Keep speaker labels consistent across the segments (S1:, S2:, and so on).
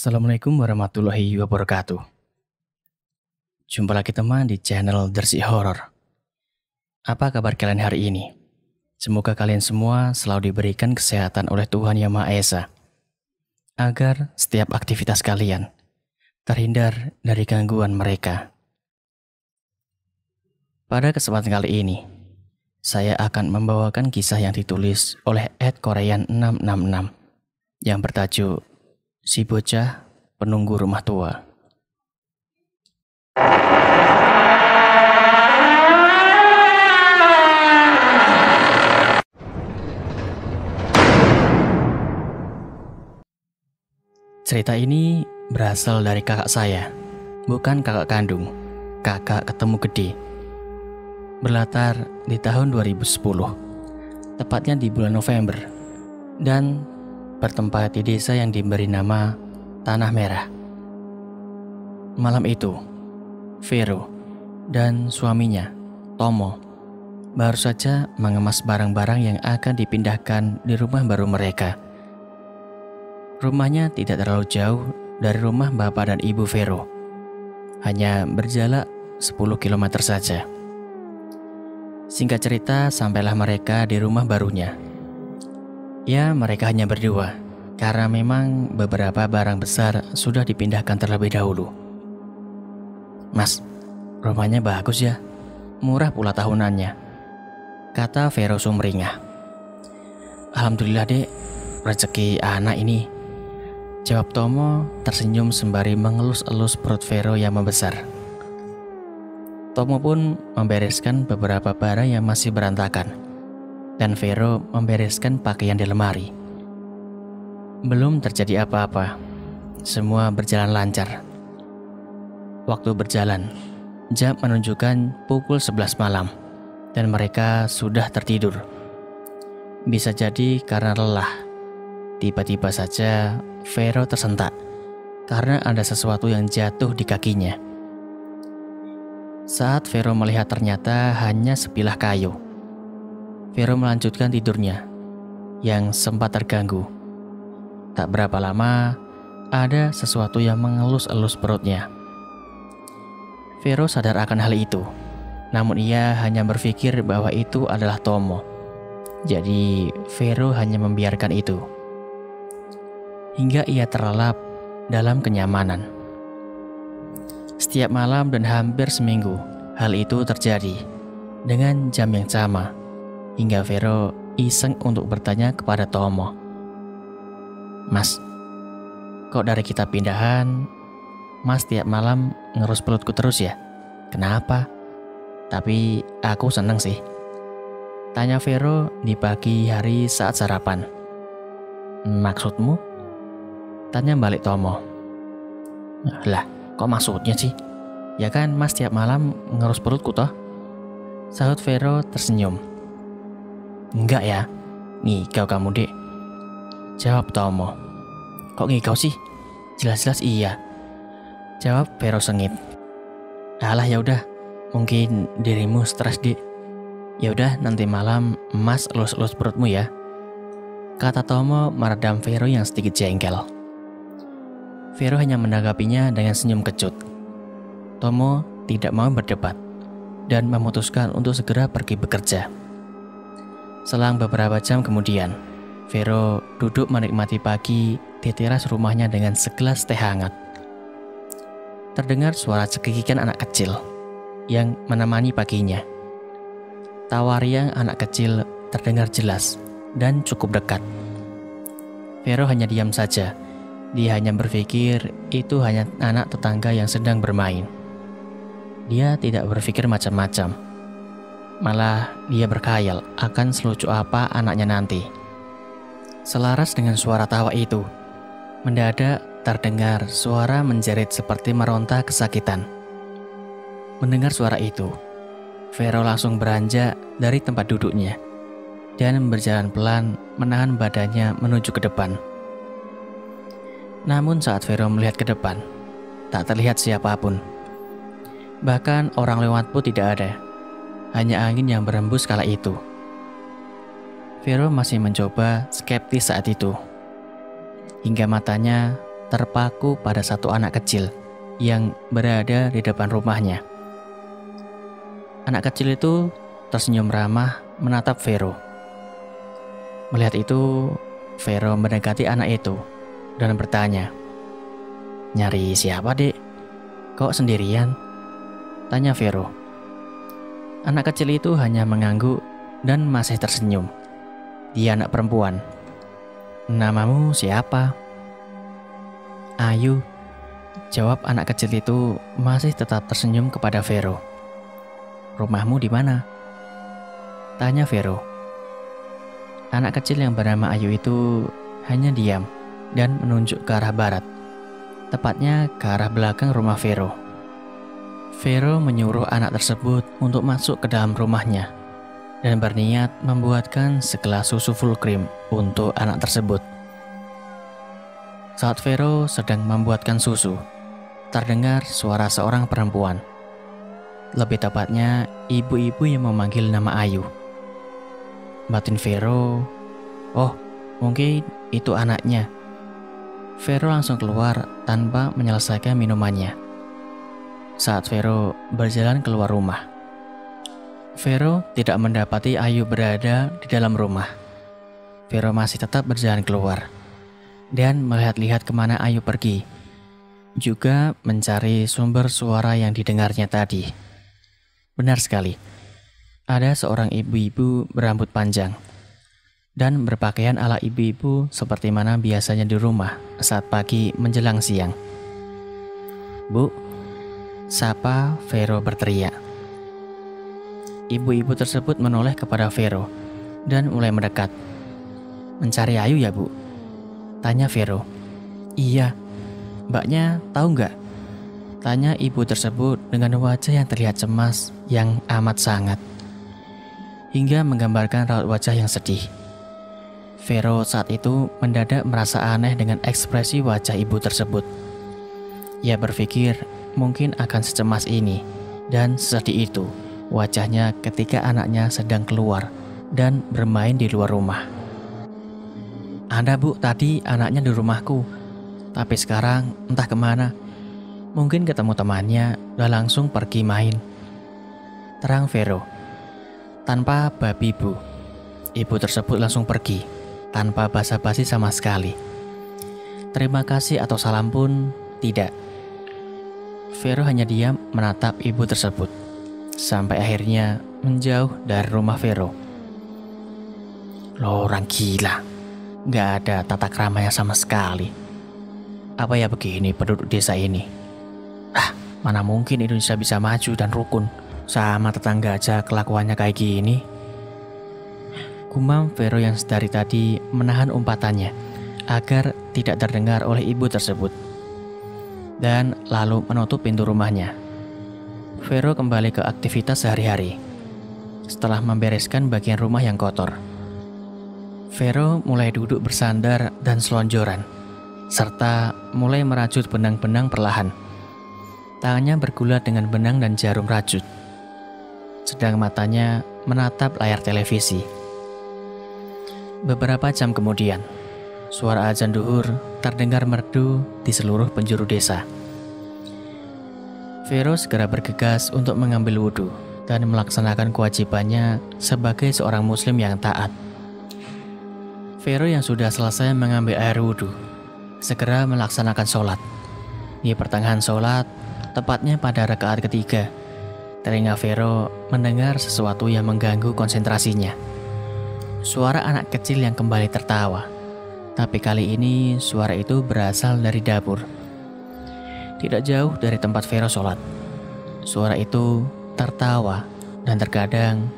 S1: Assalamualaikum warahmatullahi wabarakatuh. Jumpa lagi teman di channel Dersi Horor. Apa kabar kalian hari ini? Semoga kalian semua selalu diberikan kesehatan oleh Tuhan Yang Maha Esa, agar setiap aktivitas kalian terhindar dari gangguan mereka. Pada kesempatan kali ini, saya akan membawakan kisah yang ditulis oleh @korean666 yang bertajuk Si Bocah Penunggu Rumah Tua. Cerita ini berasal dari kakak saya, bukan kakak kandung, kakak ketemu gede. Berlatar di tahun 2010, tepatnya di bulan November, dan bertempat di desa yang diberi nama Tanah Merah. Malam itu, Vero dan suaminya, Tomo, baru saja mengemas barang-barang yang akan dipindahkan di rumah baru mereka. Rumahnya tidak terlalu jauh dari rumah bapak dan ibu Vero, hanya berjarak 10 km saja. Singkat cerita, sampailah mereka di rumah barunya. Ya, mereka hanya berdua, karena memang beberapa barang besar sudah dipindahkan terlebih dahulu. "Mas, rumahnya bagus ya, murah pula tahunannya," kata Vero sumringah. "Alhamdulillah dek, rezeki anak ini," jawab Tomo tersenyum sembari mengelus-elus perut Vero yang membesar. Tomo pun membereskan beberapa barang yang masih berantakan, dan Vero membereskan pakaian di lemari. Belum terjadi apa-apa, semua berjalan lancar. Waktu berjalan, jam menunjukkan pukul 11 malam, dan mereka sudah tertidur. Bisa jadi karena lelah. Tiba-tiba saja Vero tersentak karena ada sesuatu yang jatuh di kakinya. Saat Vero melihat, ternyata hanya sebilah kayu. Vero melanjutkan tidurnya yang sempat terganggu. Tak berapa lama, ada sesuatu yang mengelus-elus perutnya. Vero sadar akan hal itu, namun ia hanya berpikir bahwa itu adalah Tomo. Jadi Vero hanya membiarkan itu hingga ia terlelap dalam kenyamanan. Setiap malam dan hampir seminggu, hal itu terjadi dengan jam yang sama. Hingga Vero iseng untuk bertanya kepada Tomo, "Mas, kok dari kita pindahan, Mas tiap malam ngerus pelutku terus ya? Kenapa? Tapi aku seneng sih," tanya Vero di pagi hari saat sarapan. "Maksudmu?" tanya balik Tomo. "Lah, kok maksudnya sih? Ya kan Mas tiap malam ngerus perutku toh," sahut Vero tersenyum. "Enggak ya, ngigau kamu dek," jawab Tomo. "Kok ngigau sih? Jelas-jelas iya," jawab Vero sengit. "Alah ya udah, mungkin dirimu stres dek. Ya udah, nanti malam Mas elus-elus perutmu ya," kata Tomo meredam Vero yang sedikit jengkel. Vero hanya menanggapinya dengan senyum kecut. Tomo tidak mau berdebat dan memutuskan untuk segera pergi bekerja. Selang beberapa jam kemudian, Vero duduk menikmati pagi di teras rumahnya dengan segelas teh hangat. Terdengar suara cekikikan anak kecil yang menemani paginya. Tawa riang anak kecil terdengar jelas dan cukup dekat. Vero hanya diam saja. Dia hanya berpikir itu hanya anak tetangga yang sedang bermain. Dia tidak berpikir macam-macam. Malah dia berkhayal akan selucu apa anaknya nanti. Selaras dengan suara tawa itu, mendadak terdengar suara menjerit seperti meronta kesakitan. Mendengar suara itu, Vero langsung beranjak dari tempat duduknya dan berjalan pelan menahan badannya menuju ke depan. Namun saat Vero melihat ke depan, tak terlihat siapapun. Bahkan orang lewat pun tidak ada. Hanya angin yang berembus kala itu. Vero masih mencoba skeptis saat itu. Hingga matanya terpaku pada satu anak kecil yang berada di depan rumahnya. Anak kecil itu tersenyum ramah menatap Vero. Melihat itu, Vero mendekati anak itu dan bertanya, "Nyari siapa, Dek? Kok sendirian?" tanya Vero. Anak kecil itu hanya mengangguk dan masih tersenyum. Dia anak perempuan. "Namamu siapa?" "Ayu," jawab anak kecil itu masih tetap tersenyum kepada Vero. "Rumahmu di mana?" tanya Vero. Anak kecil yang bernama Ayu itu hanya diam dan menunjuk ke arah barat, tepatnya ke arah belakang rumah Vero. Vero menyuruh anak tersebut untuk masuk ke dalam rumahnya dan berniat membuatkan segelas susu full cream untuk anak tersebut. Saat Vero sedang membuatkan susu, terdengar suara seorang perempuan. Lebih tepatnya, ibu-ibu yang memanggil nama Ayu. Batin Vero, "Oh, mungkin itu anaknya." Vero langsung keluar tanpa menyelesaikan minumannya. Saat Vero berjalan keluar rumah, Vero tidak mendapati Ayu berada di dalam rumah. Vero masih tetap berjalan keluar dan melihat-lihat kemana Ayu pergi, juga mencari sumber suara yang didengarnya tadi. Benar sekali, ada seorang ibu-ibu berambut panjang dan berpakaian ala ibu-ibu seperti mana biasanya di rumah saat pagi menjelang siang. "Bu," sapa Vero berteriak. Ibu-ibu tersebut menoleh kepada Vero dan mulai mendekat. "Mencari Ayu ya, Bu?" tanya Vero. "Iya, Mbaknya tahu nggak?" tanya ibu tersebut dengan wajah yang terlihat cemas yang amat sangat, hingga menggambarkan raut wajah yang sedih. Vero saat itu mendadak merasa aneh dengan ekspresi wajah ibu tersebut. Ia berpikir mungkin akan secemas ini dan sesedih itu wajahnya ketika anaknya sedang keluar dan bermain di luar rumah. "Ada, Bu, tadi anaknya di rumahku, tapi sekarang entah kemana. Mungkin ketemu temannya dan langsung pergi main," terang Vero. Tanpa babi bu, ibu tersebut langsung pergi tanpa basa-basi sama sekali. Terima kasih atau salam pun tidak. Vero hanya diam menatap ibu tersebut sampai akhirnya menjauh dari rumah Vero. "Loh, orang gila, gak ada tata keramanya sama sekali. Apa ya begini penduduk desa ini? Mana mungkin Indonesia bisa maju dan rukun, sama tetangga aja kelakuannya kayak gini." Gumam Vero yang sedari tadi menahan umpatannya agar tidak terdengar oleh ibu tersebut, dan lalu menutup pintu rumahnya. Vero kembali ke aktivitas sehari-hari. Setelah membereskan bagian rumah yang kotor, Vero mulai duduk bersandar dan selonjoran, serta mulai merajut benang-benang perlahan. Tangannya bergulat dengan benang dan jarum rajut, sedang matanya menatap layar televisi. Beberapa jam kemudian, suara azan duhur terdengar merdu di seluruh penjuru desa. Vero segera bergegas untuk mengambil wudhu dan melaksanakan kewajibannya sebagai seorang muslim yang taat. Vero yang sudah selesai mengambil air wudhu segera melaksanakan sholat. Di pertengahan sholat, tepatnya pada rakaat ketiga, telinga Vero mendengar sesuatu yang mengganggu konsentrasinya. Suara anak kecil yang kembali tertawa, tapi kali ini suara itu berasal dari dapur. Tidak jauh dari tempat Vero sholat, suara itu tertawa dan terkadang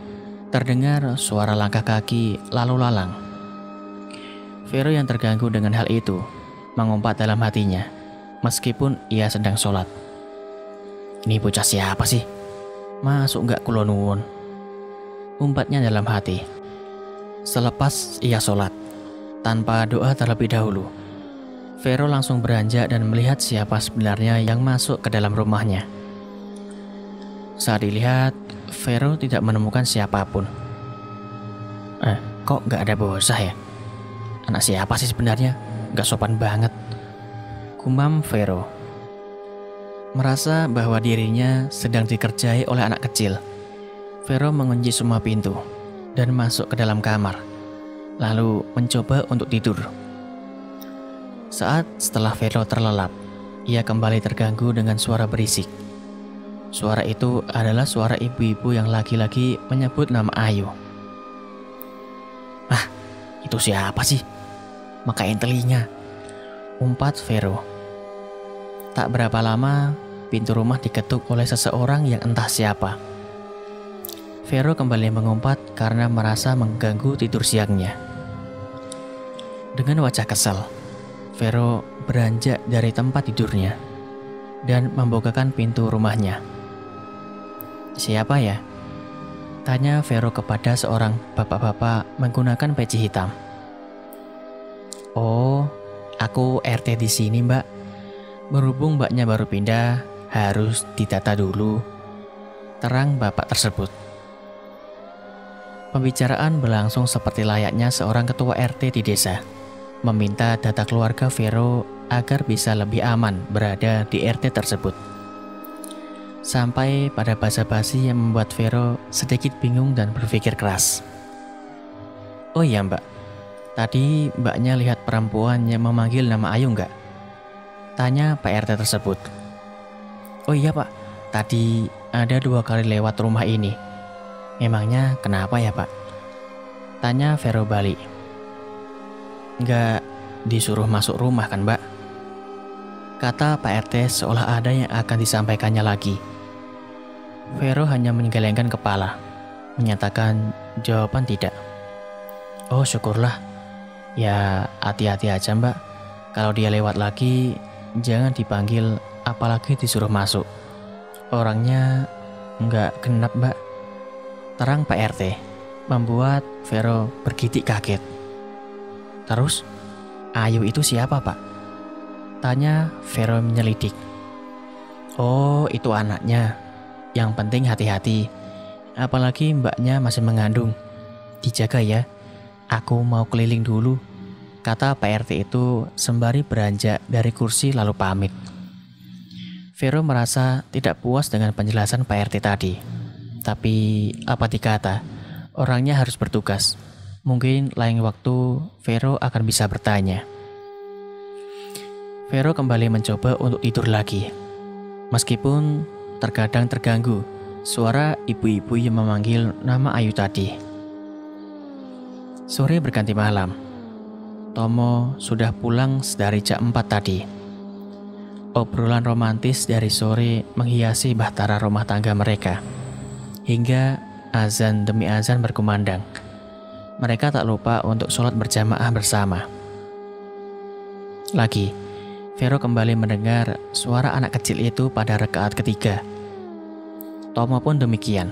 S1: terdengar suara langkah kaki lalu lalang. Vero yang terganggu dengan hal itu mengumpat dalam hatinya, meskipun ia sedang sholat. "Ini bocah siapa sih? Masuk nggak kulo nuwun?" umpatnya dalam hati. Selepas ia sholat, tanpa doa terlebih dahulu, Vero langsung beranjak dan melihat siapa sebenarnya yang masuk ke dalam rumahnya. Saat dilihat, Vero tidak menemukan siapapun. Kok nggak ada bocah ya? Anak siapa sih sebenarnya? Nggak sopan banget. gumam Vero. Merasa bahwa dirinya sedang dikerjai oleh anak kecil, Vero mengunci semua pintu dan masuk ke dalam kamar, lalu mencoba untuk tidur. Saat setelah Vero terlelap, ia kembali terganggu dengan suara berisik. Suara itu adalah suara ibu-ibu yang lagi-lagi menyebut nama Ayu. "Ah, itu siapa sih? Makain telinga," umpat Vero. Tak berapa lama, pintu rumah diketuk oleh seseorang yang entah siapa. Vero kembali mengumpat karena merasa mengganggu tidur siangnya. Dengan wajah kesal, Vero beranjak dari tempat tidurnya dan membukakan pintu rumahnya. "Siapa ya?" tanya Vero kepada seorang bapak-bapak menggunakan peci hitam. "Oh, aku RT di sini, Mbak. Berhubung mbaknya baru pindah, harus didata dulu," terang bapak tersebut. Pembicaraan berlangsung seperti layaknya seorang ketua RT di desa, meminta data keluarga Vero agar bisa lebih aman berada di RT tersebut. Sampai pada basa-basi yang membuat Vero sedikit bingung dan berpikir keras. "Oh iya Mbak, tadi mbaknya lihat perempuan yang memanggil nama Ayu nggak?" tanya Pak RT tersebut. "Oh iya Pak, tadi ada 2 kali lewat rumah ini. Memangnya kenapa ya Pak?" tanya Vero balik. "Nggak disuruh masuk rumah kan Mbak?" kata Pak RT seolah ada yang akan disampaikannya lagi. Vero hanya menggelengkan kepala, menyatakan jawaban tidak. "Oh syukurlah, ya hati-hati aja Mbak. Kalau dia lewat lagi, jangan dipanggil apalagi disuruh masuk. Orangnya nggak genap Mbak," terang Pak RT, membuat Vero bergidik kaget. "Terus, Ayu itu siapa Pak?" tanya Vero menyelidik. "Oh, itu anaknya. Yang penting hati-hati. Apalagi mbaknya masih mengandung. Dijaga ya. Aku mau keliling dulu," kata Pak RT itu sembari beranjak dari kursi lalu pamit. Vero merasa tidak puas dengan penjelasan Pak RT tadi. Tapi apa dikata, orangnya harus bertugas. Mungkin lain waktu Vero akan bisa bertanya. Vero kembali mencoba untuk tidur lagi. Meskipun terkadang terganggu suara ibu-ibu yang memanggil nama Ayu tadi. Sore berganti malam. Tomo sudah pulang dari jam 4 tadi. Obrolan romantis dari sore menghiasi bahtera rumah tangga mereka. Hingga azan demi azan berkumandang. Mereka tak lupa untuk sholat berjamaah bersama. Lagi, Vero kembali mendengar suara anak kecil itu pada rakaat ketiga. Tomo pun demikian.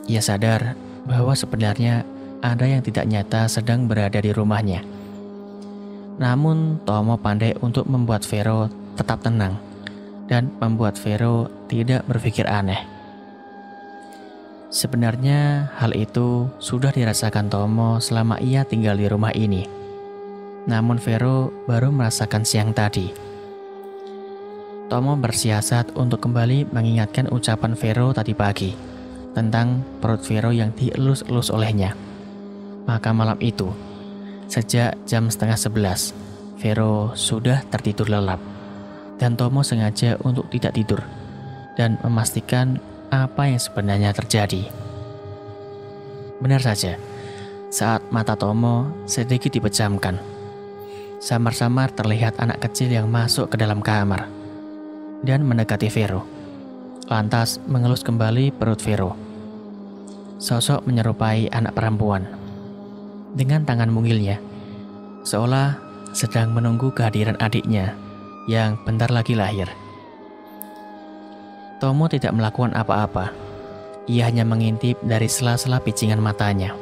S1: Ia sadar bahwa sebenarnya ada yang tidak nyata sedang berada di rumahnya. Namun Tomo pandai untuk membuat Vero tetap tenang dan membuat Vero tidak berpikir aneh. Sebenarnya hal itu sudah dirasakan Tomo selama ia tinggal di rumah ini. Namun Vero baru merasakan siang tadi. Tomo bersiasat untuk kembali mengingatkan ucapan Vero tadi pagi tentang perut Vero yang dielus-elus olehnya. Maka malam itu, sejak jam 10:30, Vero sudah tertidur lelap. Dan Tomo sengaja untuk tidak tidur dan memastikan apa yang sebenarnya terjadi. Benar saja, saat mata Tomo sedikit dipejamkan, samar-samar terlihat anak kecil yang masuk ke dalam kamar dan mendekati Vero, lantas mengelus kembali perut Vero. Sosok menyerupai anak perempuan, dengan tangan mungilnya, seolah sedang menunggu kehadiran adiknya yang bentar lagi lahir. Tomo tidak melakukan apa-apa. Ia hanya mengintip dari sela-sela picingan matanya.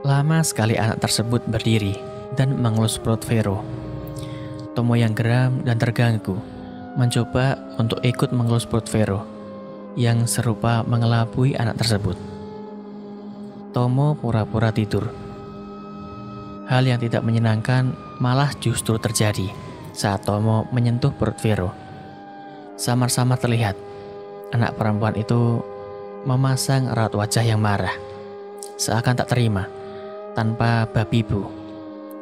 S1: Lama sekali anak tersebut berdiri dan mengelus perut Vero. Tomo yang geram dan terganggu mencoba untuk ikut mengelus perut Vero yang serupa mengelabui anak tersebut. Tomo pura-pura tidur. Hal yang tidak menyenangkan malah justru terjadi saat Tomo menyentuh perut Vero. Samar-samar terlihat anak perempuan itu memasang raut wajah yang marah, seakan tak terima. Tanpa babi bu,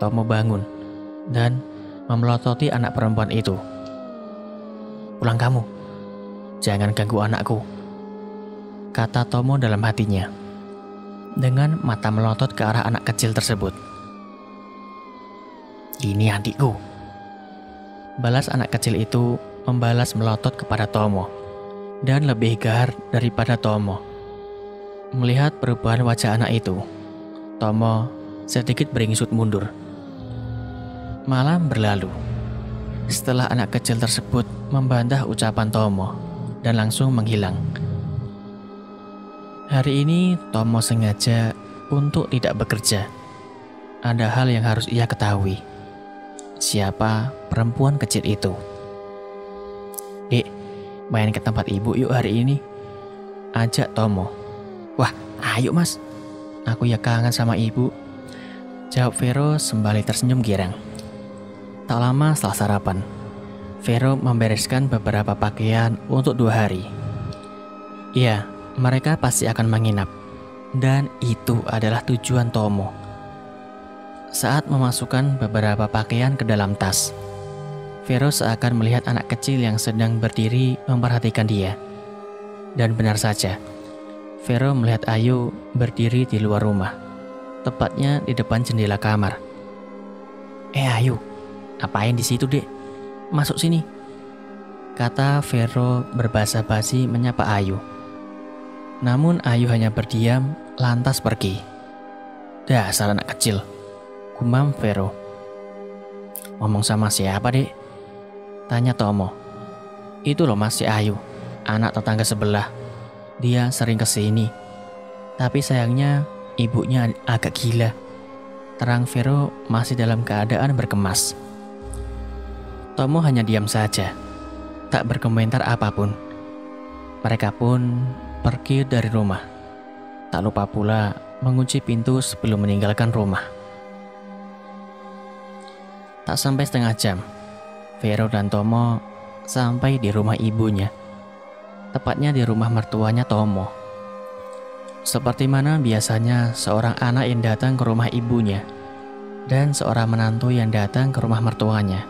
S1: Tomo bangun dan memelototi anak perempuan itu. "Pulang kamu, jangan ganggu anakku," kata Tomo dalam hatinya, dengan mata melotot ke arah anak kecil tersebut. "Ini adikku," balas anak kecil itu, membalas melotot kepada Tomo, dan lebih gahar daripada Tomo. Melihat perubahan wajah anak itu, Tomo sedikit beringsut mundur. Malam berlalu. Setelah anak kecil tersebut membantah ucapan Tomo dan langsung menghilang. Hari ini Tomo sengaja untuk tidak bekerja. Ada hal yang harus ia ketahui. Siapa perempuan kecil itu? "Dek, main ke tempat ibu yuk hari ini," ajak Tomo. "Wah, ayo mas, aku ya kangen sama ibu," jawab Vero sembari tersenyum girang. Tak lama setelah sarapan, Vero membereskan beberapa pakaian untuk 2 hari. Iya, mereka pasti akan menginap, dan itu adalah tujuan Tomo. Saat memasukkan beberapa pakaian ke dalam tas, Vero seakan melihat anak kecil yang sedang berdiri memperhatikan dia. Dan benar saja, Vero melihat Ayu berdiri di luar rumah, tepatnya di depan jendela kamar. Ayu, ngapain di situ, Dek? Masuk sini," kata Vero berbahasa basi menyapa Ayu. Namun Ayu hanya berdiam, lantas pergi. "Dasar anak kecil," gumam Vero. "Ngomong sama siapa, Dek?" tanya Tomo. "Itu loh mas, si Ayu, anak tetangga sebelah. Dia sering kesini. Tapi sayangnya ibunya agak gila," terang Vero masih dalam keadaan berkemas. Tomo hanya diam saja, tak berkomentar apapun. Mereka pun pergi dari rumah. Tak lupa pula mengunci pintu sebelum meninggalkan rumah. Tak sampai setengah jam, Vero dan Tomo sampai di rumah ibunya, tepatnya di rumah mertuanya Tomo. Seperti mana biasanya seorang anak yang datang ke rumah ibunya dan seorang menantu yang datang ke rumah mertuanya,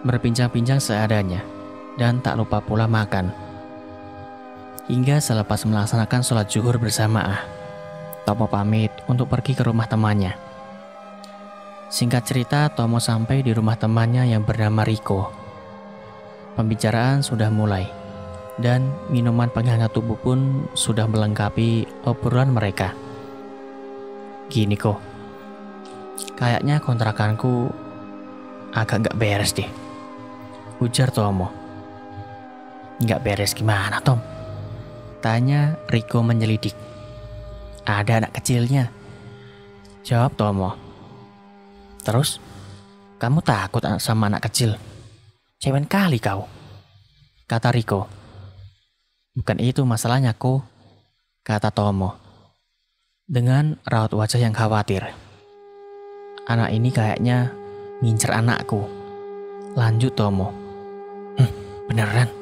S1: berbincang-bincang seadanya dan tak lupa pula makan. Hingga selepas melaksanakan sholat zuhur berjamaah, Tomo pamit untuk pergi ke rumah temannya. Singkat cerita, Tomo sampai di rumah temannya yang bernama Riko. Pembicaraan sudah mulai, dan minuman penghangat tubuh pun sudah melengkapi obrolan mereka. "Gini kok, kayaknya kontrakanku agak gak beres deh," ujar Tomo. "Gak beres gimana, Tom?" tanya Riko menyelidik. "Ada anak kecilnya," jawab Tomo. "Terus, kamu takut sama anak kecil? Cewek kali kau," kata Riko. "Bukan itu masalahnya kok," kata Tomo, dengan raut wajah yang khawatir. "Anak ini kayaknya ngincer anakku," lanjut Tomo. Beneran?"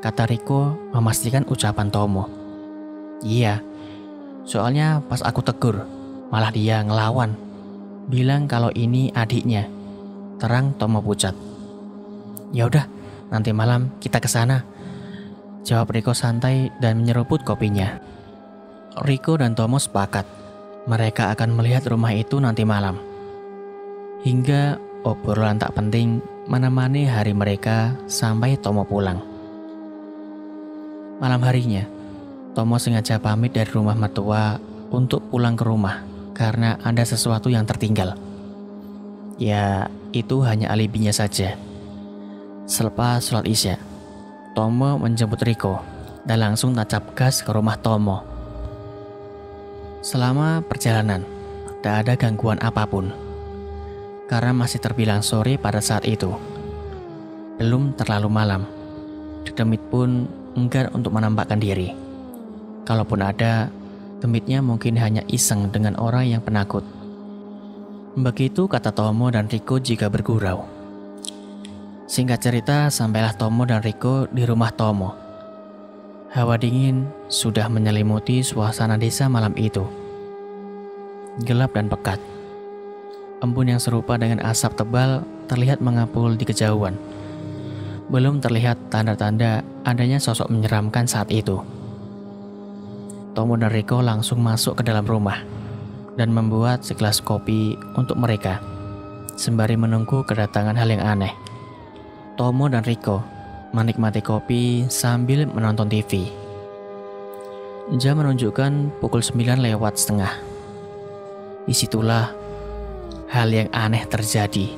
S1: kata Riko memastikan ucapan Tomo. "Iya, soalnya pas aku tegur, malah dia ngelawan. Bilang kalau ini adiknya," terang Tomo pucat. "Ya udah, nanti malam kita ke sana," jawab Riko santai dan menyeruput kopinya. Riko dan Tomo sepakat mereka akan melihat rumah itu nanti malam. Hingga obrolan tak penting menemani hari mereka sampai Tomo pulang. Malam harinya, Tomo sengaja pamit dari rumah mertua untuk pulang ke rumah karena ada sesuatu yang tertinggal. Ya, itu hanya alibinya saja. Selepas sholat Isya, Tomo menjemput Riko dan langsung tancap gas ke rumah Tomo. Selama perjalanan, tak ada gangguan apapun, karena masih terbilang sore pada saat itu. Belum terlalu malam. Demit pun enggan untuk menampakkan diri. Kalaupun ada, demitnya mungkin hanya iseng dengan orang yang penakut. Begitu kata Tomo dan Riko jika bergurau. Singkat cerita, sampailah Tomo dan Riko di rumah Tomo. Hawa dingin sudah menyelimuti suasana desa malam itu. Gelap dan pekat. Embun yang serupa dengan asap tebal terlihat mengapul di kejauhan. Belum terlihat tanda-tanda adanya sosok menyeramkan saat itu. Tomo dan Riko langsung masuk ke dalam rumah dan membuat segelas kopi untuk mereka, sembari menunggu kedatangan hal yang aneh. Tomo dan Riko menikmati kopi sambil menonton TV. Jam menunjukkan pukul 9:05. Disitulah hal yang aneh terjadi.